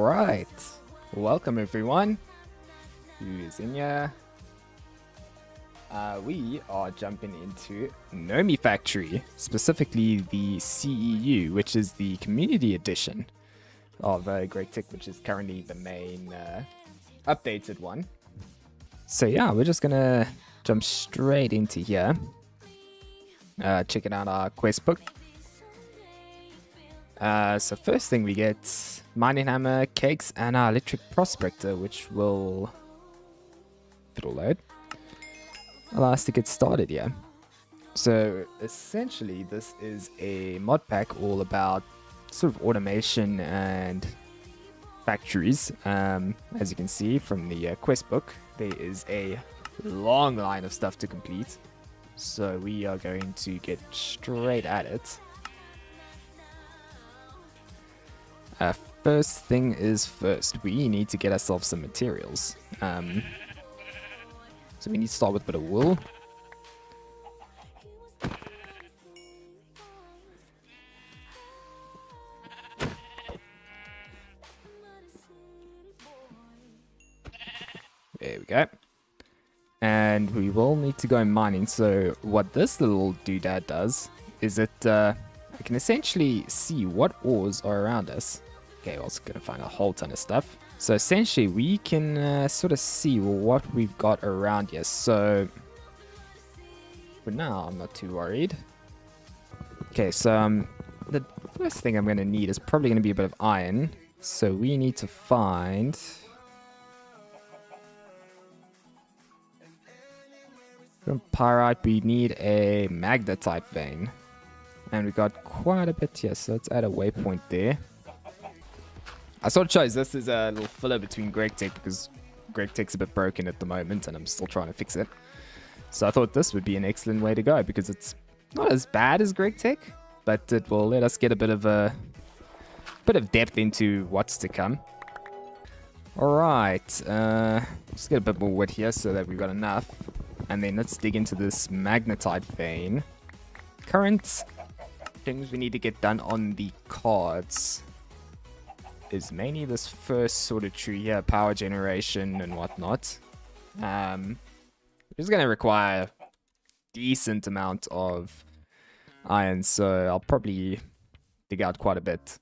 Alright, welcome everyone who is in here. We are jumping into Nomifactory, specifically the CeU, which is the community edition of Great Tech, which is currently the main updated one. So yeah, we're just gonna jump straight into here. Checking out our quest book. So first thing we get mining hammer, cakes, and our electric prospector, which will, if it'll load, allow us to get started here. So essentially this is a mod pack all about sort of automation and factories. As you can see from the quest book, there is a long line of stuff to complete. So we are going to get straight at it. First thing is first, we need to get ourselves some materials. So we need to start with a bit of wool. There we go. And we will need to go mining. So what this little doodad does is it I can essentially see what ores are around us. Okay, we're also going to find a whole ton of stuff. So essentially we can sort of see what we've got around here. So for now, I'm not too worried. Okay, so the first thing I'm going to need is probably going to be a bit of iron. So we need to find... From pyrite, we need a magnetite vein. And we got quite a bit here, so let's add a waypoint there. I sort of chose this as a little filler between Great Tech because Great Tech's a bit broken at the moment and I'm still trying to fix it. So I thought this would be an excellent way to go because it's not as bad as Great Tech, but it will let us get a bit of depth into what's to come. Alright, let's get a bit more wood here so that we've got enough. And then let's dig into this magnetite vein. Current things we need to get done on the cards is mainly this first sort of tree here, power generation and whatnot. Which is going to require a decent amount of iron, so I'll probably dig out quite a bit.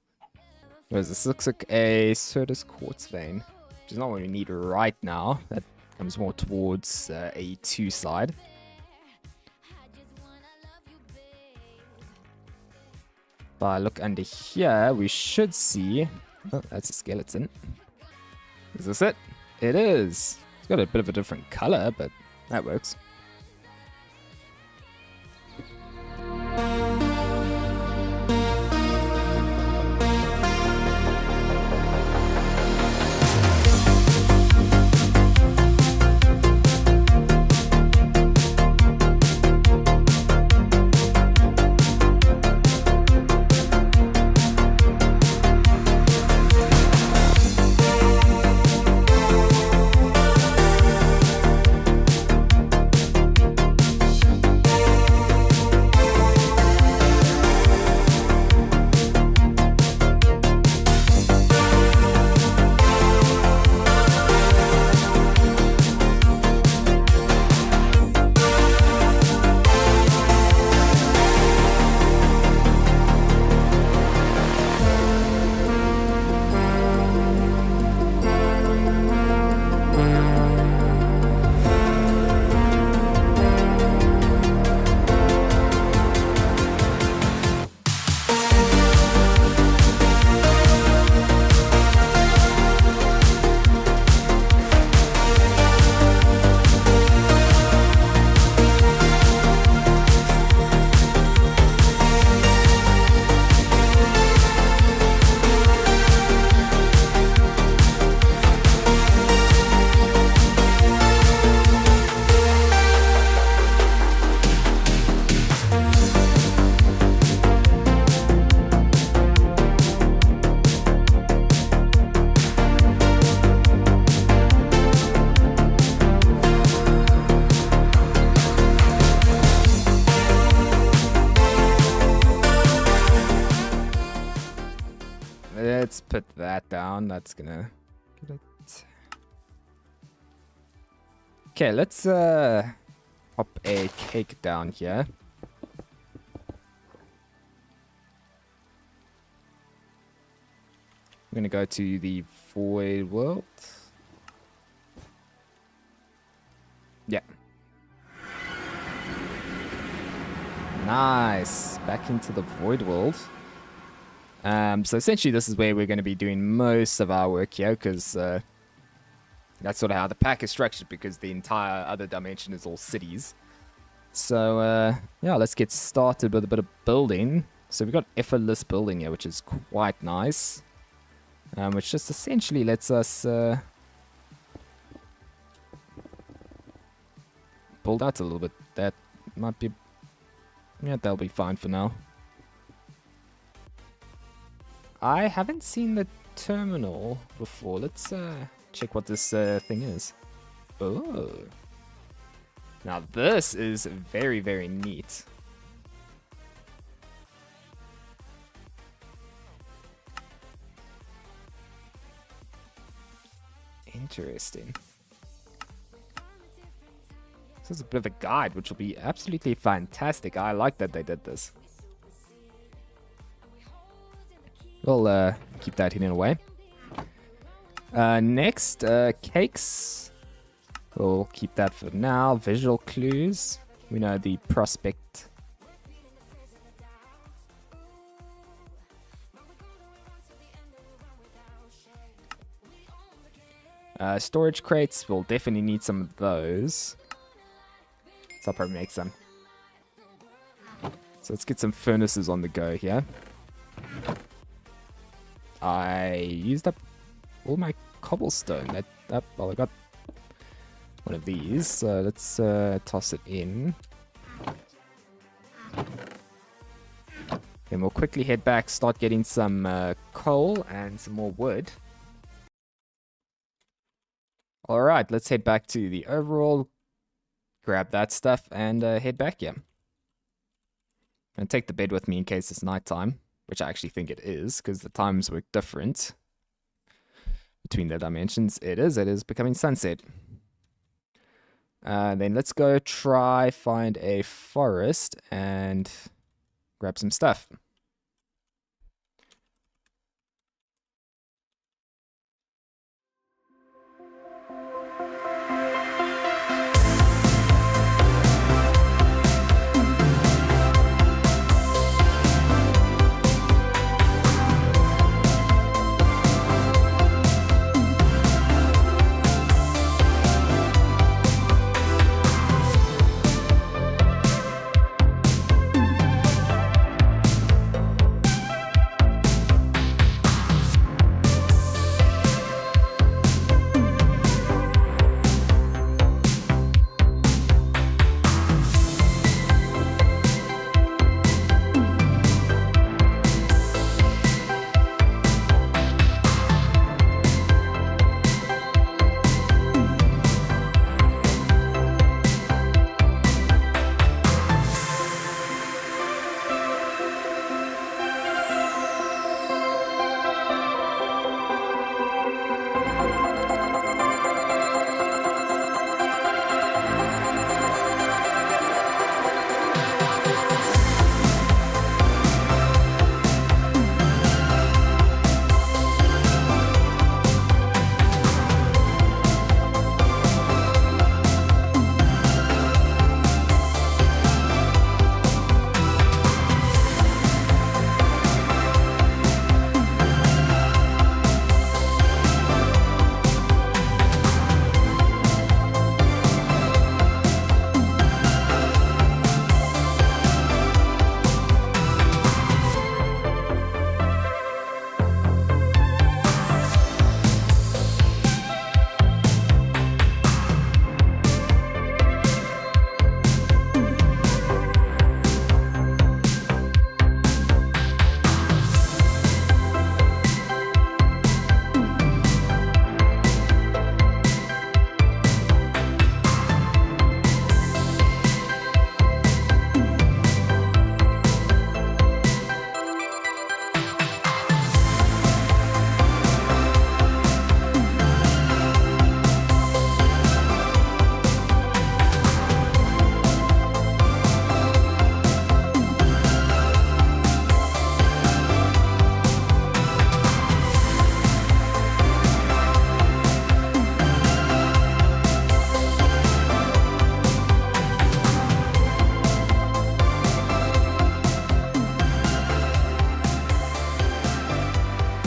Whereas this looks like a Certus quartz vein, which is not what we need right now. That comes more towards A2 side. If I look under here, we should see... Oh, that's a skeleton. Is this it? It is. It's got a bit of a different color, but that works. Let's put that down. That's gonna get it. Okay, let's pop a cake down here. I'm gonna go to the void world. Yeah. Nice. Back into the void world. So essentially this is where we're going to be doing most of our work here, because that's sort of how the pack is structured, because the entire other dimension is all cities. So yeah, let's get started with a bit of building. So we've got effortless building here, which is quite nice. Which just essentially lets us build out a little bit. That might be... yeah, that'll be fine for now. I haven't seen the terminal before. Let's check what this thing is. Oh. Now this is very, very neat. Interesting. This is a bit of a guide, which will be absolutely fantastic. I like that they did this. We'll keep that hidden away. Next, cakes. We'll keep that for now. Visual clues. We know the prospect. Storage crates. We'll definitely need some of those. So I'll probably make some. So let's get some furnaces on the go here. I used up all my cobblestone. Well, I got one of these. So let's toss it in. Then we'll quickly head back, start getting some coal and some more wood. Alright, let's head back to the overall, grab that stuff, and head back here. And take the bed with me in case it's nighttime, which I actually think it is, because the times work different between the dimensions. It is becoming sunset. Then let's go try find a forest and grab some stuff.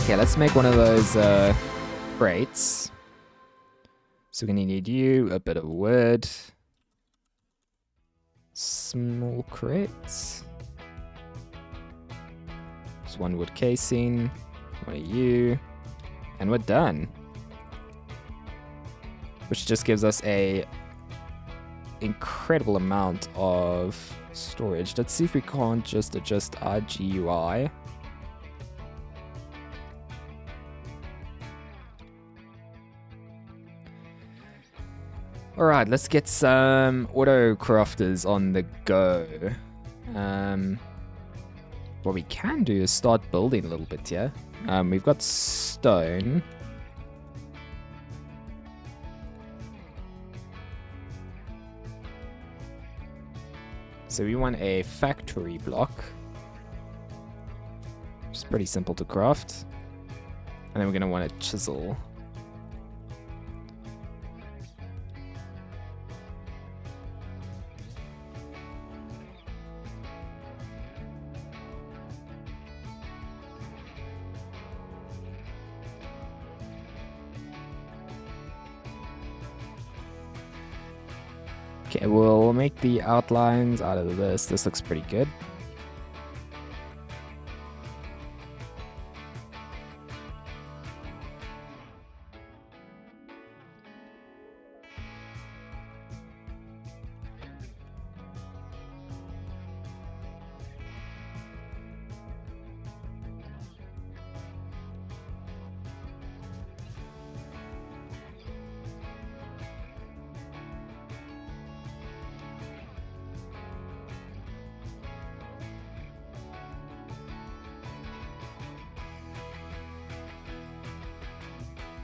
Okay, let's make one of those crates. So we're gonna need you, a bit of wood, small crates. Just one wood casing, one of you, and we're done. Which just gives us a incredible amount of storage. Let's see if we can't just adjust our GUI. Alright, let's get some auto crafters on the go. What we can do is start building a little bit here. We've got stone. So we want a factory block. Which is pretty simple to craft. And then we're going to want a chisel. Okay, we'll make the outlines out of this. This looks pretty good.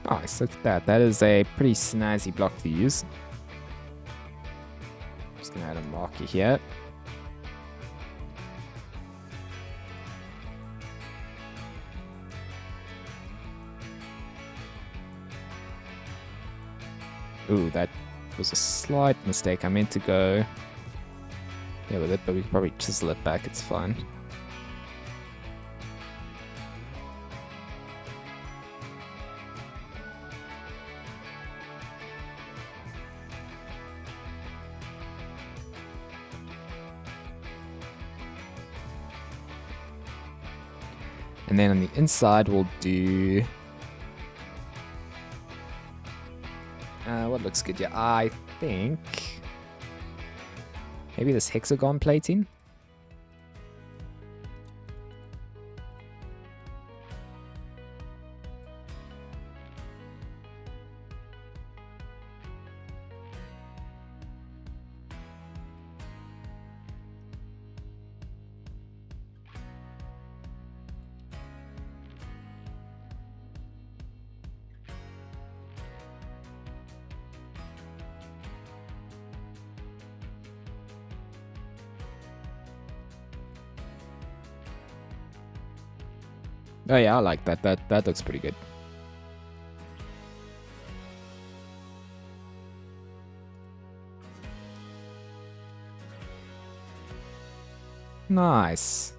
Nice, look at that. That is a pretty snazzy block to use. Just gonna add a marker here. Ooh, that was a slight mistake. I meant to go yeah with it, but we can probably chisel it back. It's fine. And then on the inside, we'll do... what looks good? Yeah, I think... maybe this hexagon plating? Oh yeah, I like that. That looks pretty good. Nice.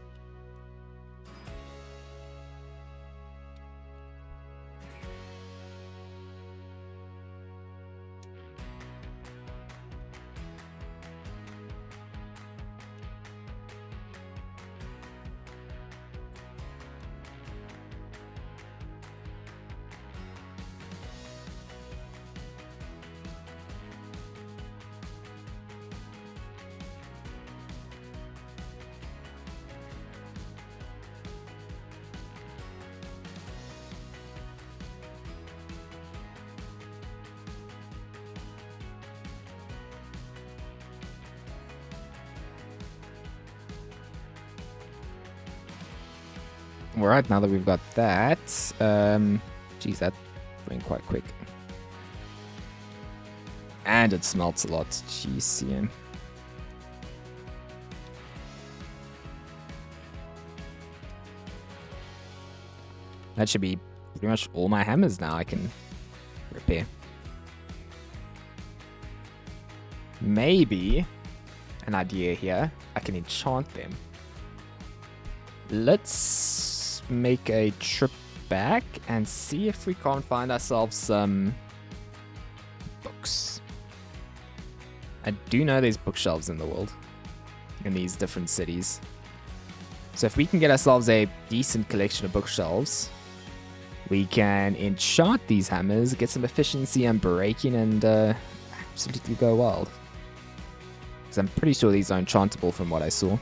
Alright, now that we've got that, geez, that went quite quick. And it smelts a lot. Jeez, yeah. That should be pretty much all my hammers now I can repair. Maybe an idea here, I can enchant them. Let's make a back and see if we can't find ourselves some books. I do know there's bookshelves in the world, in these different cities. So if we can get ourselves a decent collection of bookshelves, we can enchant these hammers, get some efficiency and breaking, and absolutely go wild. Because I'm pretty sure these are enchantable from what I saw.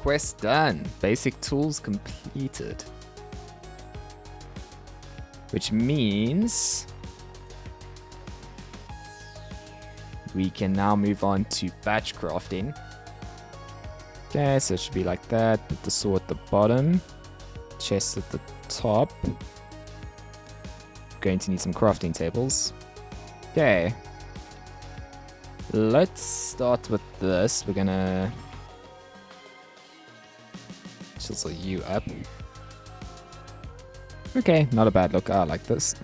Quest done. Basic tools completed. Which means we can now move on to batch crafting. Okay, so it should be like that. Put the saw at the bottom. Chest at the top. Going to need some crafting tables. Okay. Let's start with this. We're gonna chisel you up. Okay, not a bad look. I like this.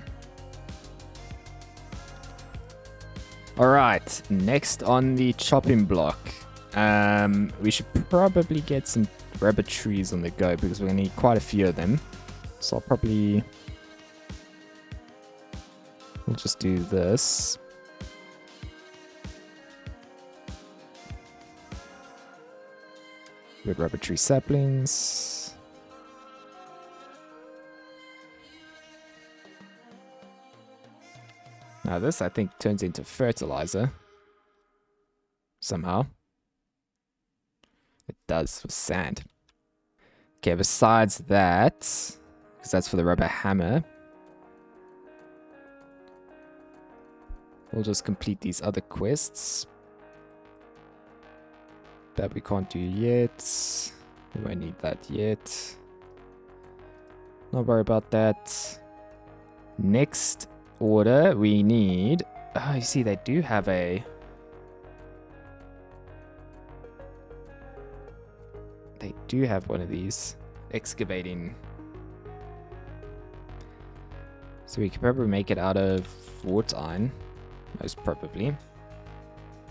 Alright, next on the chopping block. We should probably get some rabbit trees on the go because we're gonna need quite a few of them. So I'll probably... we'll just do this. Good rabbit tree saplings. Now this, I think, turns into fertilizer. Somehow. It does for sand. Okay, besides that, because that's for the rubber hammer, we'll just complete these other quests that we can't do yet. We won't need that yet. Not worry about that. Next order, we need... oh, you see, they do have a... they do have one of these. Excavating. So we could probably make it out of wrought iron. Most probably.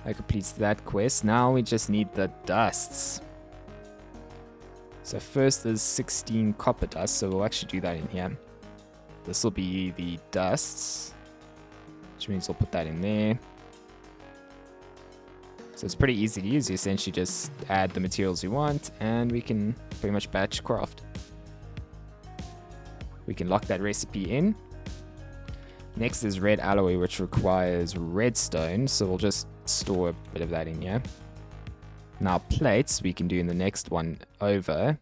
That completes that quest. Now we just need the dusts. So first there's 16 copper dust, so we'll actually do that in here. This will be the dusts, which means we'll put that in there. So it's pretty easy to use. You essentially just add the materials you want and we can pretty much batch craft. We can lock that recipe in. Next is red alloy, which requires redstone, so we'll just store a bit of that in here. Now plates we can do in the next one over.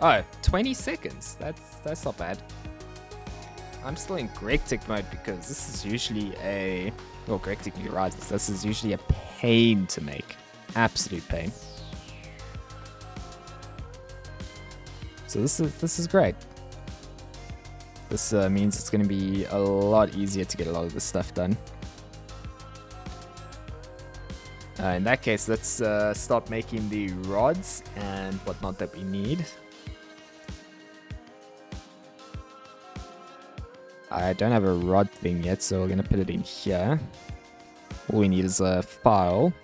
Oh, 20 seconds. That's not bad. I'm still in Gregtic mode because this is usually a... Well, Gregtic New Rises. This is usually a pain to make. Absolute pain. So this is great. This means it's going to be a lot easier to get a lot of this stuff done. In that case, let's start making the rods and whatnot that we need. I don't have a rod thing yet, so we're going to put it in here. All we need is a file.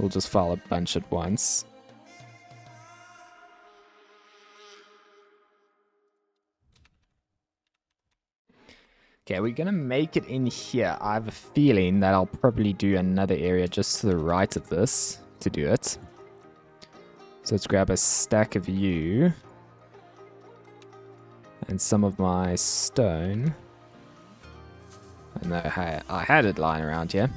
We'll just file a bunch at once. Okay, we're gonna make it in here. I have a feeling that I'll probably do another area just to the right of this to do it. So let's grab a stack of yew and some of my stone. I know I had it lying around here.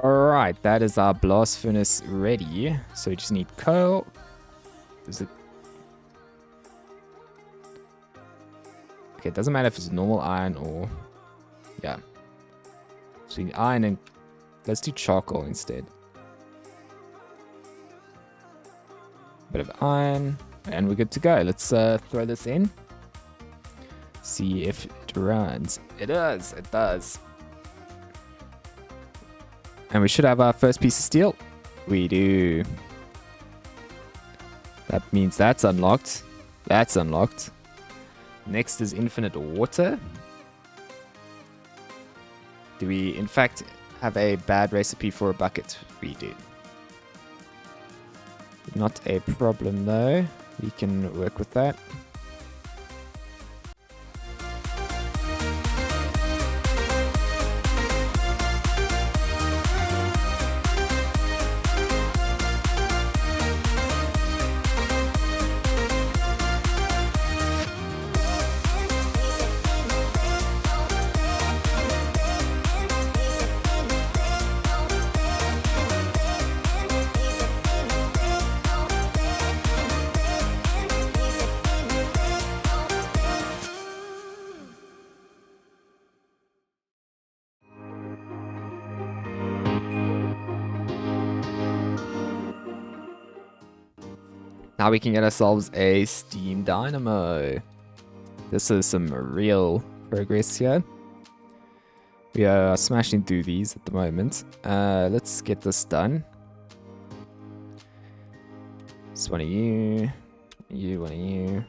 Alright, that is our blast furnace ready. So we just need coal. Is it... Okay, it doesn't matter if it's normal iron or... Yeah. So we need iron and... Let's do charcoal instead. Bit of iron. And we're good to go. Let's throw this in. See if it runs. It does. It does. And we should have our first piece of steel. We do. That means that's unlocked. That's unlocked. Next is infinite water. Do we, in fact, have a bad recipe for a bucket? We do. Not a problem, though. We can work with that. Now we can get ourselves a steam dynamo. This is some real progress here. We are smashing through these at the moment. Let's get this done. This one of you. You, one of you. One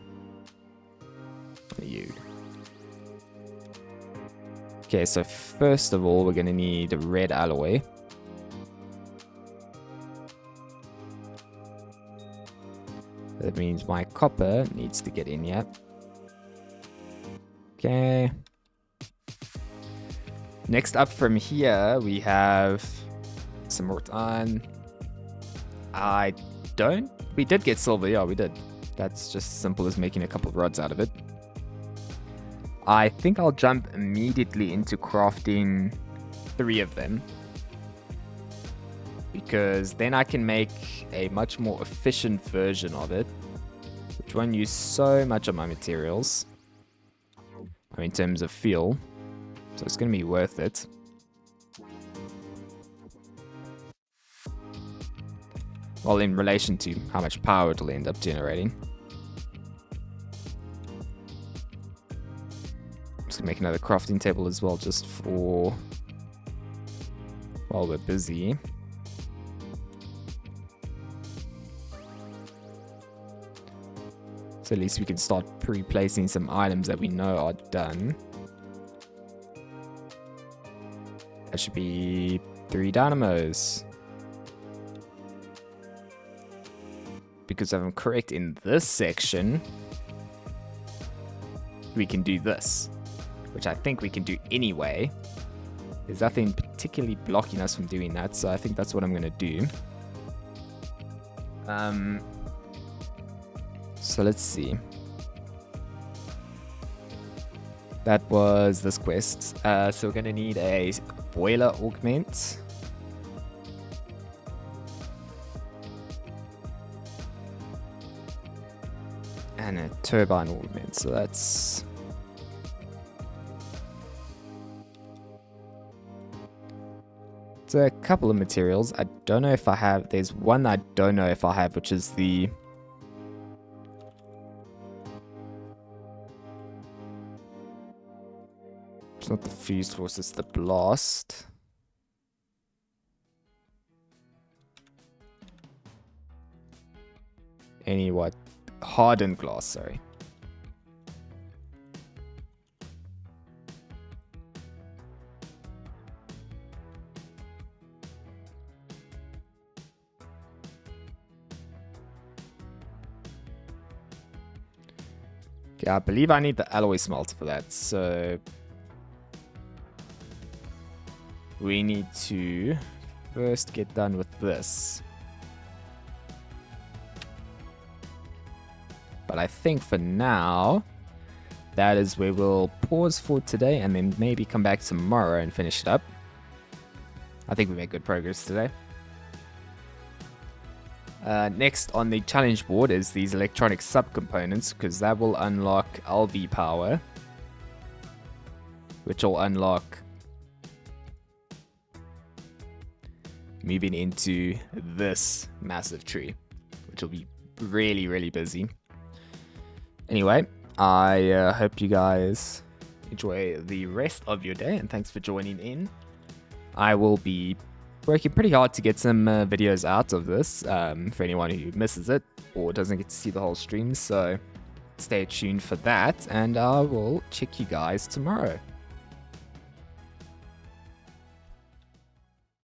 of you. Okay, so first of all, we're going to need a red alloy. That means my copper needs to get in here. Okay. Next up from here, we have some more iron. We did get silver. Yeah, we did. That's just as simple as making a couple of rods out of it. I think I'll jump immediately into crafting 3 of them. because then I can make a much more efficient version of it, which won't use so much of my materials, I mean, in terms of fuel, so it's going to be worth it. Well, in relation to how much power it'll end up generating. I'm just going to make another crafting table as well, just for while we're busy. So at least we can start pre-placing some items that we know are done. That should be 3 dynamos. Because if I'm correct in this section, we can do this, which I think we can do anyway. There's nothing particularly blocking us from doing that, so I think that's what I'm going to do. So let's see. That was this quest. So we're going to need a boiler augment. And a turbine augment, so that's... It's a couple of materials. I don't know if I have... There's one I don't know if I have, which is the... It's not the fused force, it's the blast. What? Hardened glass, sorry. Okay, I believe I need the alloy smelter for that, so we need to first get done with this. But I think for now, that is where we'll pause for today and then maybe come back tomorrow and finish it up. I think we made good progress today. Next on the challenge board is these electronic subcomponents, because that will unlock LV power, which will unlock moving into this massive tree, which will be really, really busy. Anyway, I hope you guys enjoy the rest of your day, and thanks for joining in. I will be working pretty hard to get some videos out of this for anyone who misses it or doesn't get to see the whole stream, so stay tuned for that, and I will check you guys tomorrow.